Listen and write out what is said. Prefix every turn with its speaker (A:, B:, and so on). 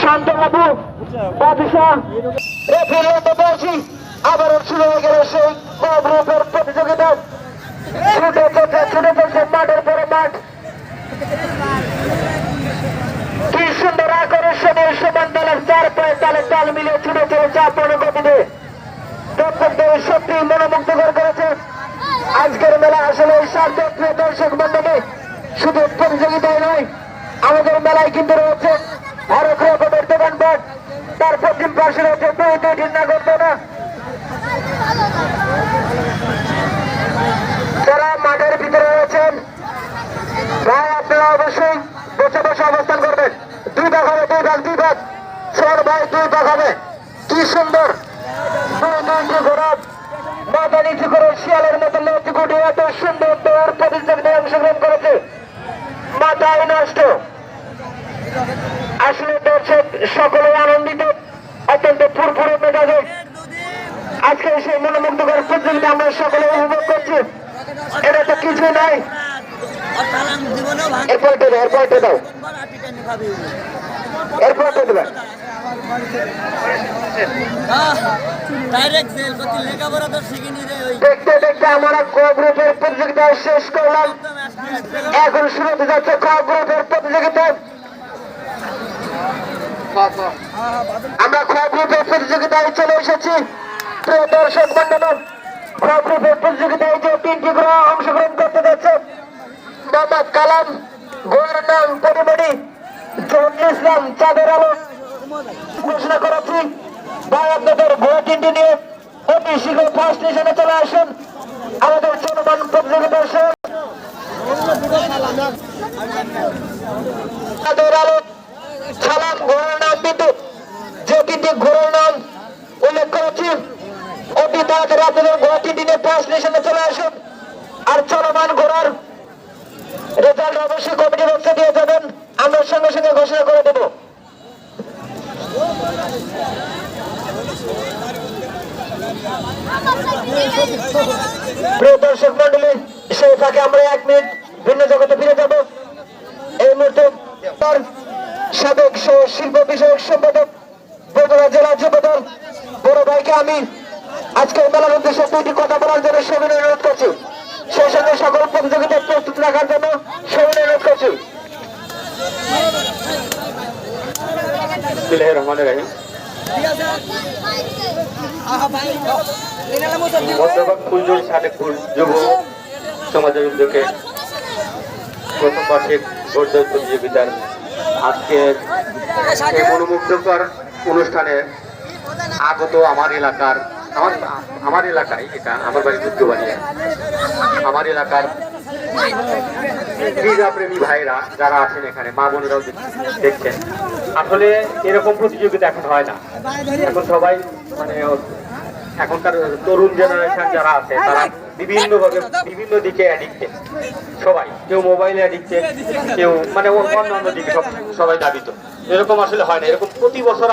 A: শান্তবাবু বাদশাহ রেফারি বলছি আবারও শুরু হয়ে গেল সেই গ্রুপের প্রতিযোগিতা। ছুটে চলছে মাঠের পরে মাঠ। কি সুন্দর আকর্ষণীয় সমান দলের 4 পয়েন্ট তালে মিলিয়ে ছুটে চলেছে আপনার গতিতে। প্রত্যেকদের সত্যি মনোমুগ্ধকর করেছে আজকের মেলা। আসলে সার্থক দর্শক মন্ডলী শুধু প্রতিযোগিতায় নয়, আমাদের মেলায় কিন্তু রয়েছে হরেক রকমের দোকানপাট। তার পশ্চিম পাশে রয়েছে দুইটি নাগরদোলা। যারা মাঠের ভিতরে রয়েছেন ভাই আপনারা অবশ্যই বসে বসে অবস্থান করবেন। 2 ভাগ হবে, 2 ভাগ ছোট ভাই 2 ভাগ হবে। কি সুন্দর দুইটি ঘোড়া মাথা নিচু করে শিয়ালের মতো লক্ষ্য গুটি এত সুন্দর দৌড় প্রতিযোগিতায় অংশগ্রহণ করেছে। মাথায় নষ্ট। আসলে দর্শক সকলে আনন্দিত, অত্যন্ত ফুরফুরে মেজাজে আজকে সেই মনোমুগ্ধকর প্রতিযোগিতা আমরা সকলে উপভোগ করছি। এটা তো কিছু নাই। এরপরে দাও দেবে দেখতে দেখতে আমরা ক গ্রুপের প্রতিযোগিতা শেষ করলাম। এখন শুরু হতে যাচ্ছে খ গ্রুপের প্রতিযোগিতা। আমরা খ গ্রুপের প্রতিযোগিতায় চলে এসেছি। প্রিয় দর্শক মন্ডলী, খ গ্রুপের প্রতিযোগিতায় যে 3টি গ্রহ অংশগ্রহণ করতে যাচ্ছে মোহাম্মদ কালাম, গোয়ের নাম পরিমণি, জহুরুল ইসলাম, চাঁদের আলো ঘোষণা করেছি। ভাই আপনাদের ঘোড়া 3টি নিয়ে অতি শীঘ্র ফার্স্ট স্টেশনে চলে আসুন। আমাদের চলমান প্রতিযোগিতা চাঁদের আলো, সালাম, ঘোড়ার নাম বিদ্যুৎ, যে 3টি ঘোড়ার নাম উল্লেখ করেছি অতি তাড়াতাড়ি আপনাদের ঘোড়া 3টি নিয়ে ফার্স্ট স্টেশনে চলে আসুন। আর চলমান ঘোড়ার রেজাল্ট অবশ্যই কমিটি বক্সে দিয়ে যাবেন, আমরা সঙ্গে সঙ্গে ঘোষণা করে দেব। প্রিয় দর্শক মন্ডলী, সেই ফাঁকে আমরা 1 মিনিট ভিন্ন জগতে ফিরে যাব। এই মুহূর্তে সাবেক শিল্প বিষয়ক সম্পাদক বগুড়া জেলা যুবদল বড় ভাইকে আমি আজকের মেলার উদ্দেশ্যে 2টি কথা বলার জন্য সবিনয় অনুরোধ করছি। সেই সঙ্গে সকল প্রতিযোগিতা প্রস্তুত রাখার জন্য সবিনয় অনুরোধ করছি।
B: ফুলজোর সালেকুল যুব সমাজের উদ্যোগে প্রথম বার্ষিক ভোটদৌড় প্রতিযোগিতার আজকে মনোমুগ্ধকর অনুষ্ঠানে আগত আমার এলাকায় এটা আমার বাড়ি দুর্গবাড়িয়া, আমার এলাকার ক্রীড়াপ্রেমী ভাইরা যারা আছেন এখানে, মা বোনেরাও দেখছেন। আসলে এরকম প্রতিযোগিতা এখন হয় না। এখন সবাই মানে এখনকার তরুণ জেনারেশন যারা আছে তারা বিভিন্নভাবে বিভিন্ন দিকে অ্যাডিক্টেড। সবাই, কেউ মোবাইলে অ্যাডিক্টেড, কেউ মানে অন্যান্য দিকে সবাই দাবিত। এরকম আসলে হয় না। এরকম প্রতি বছর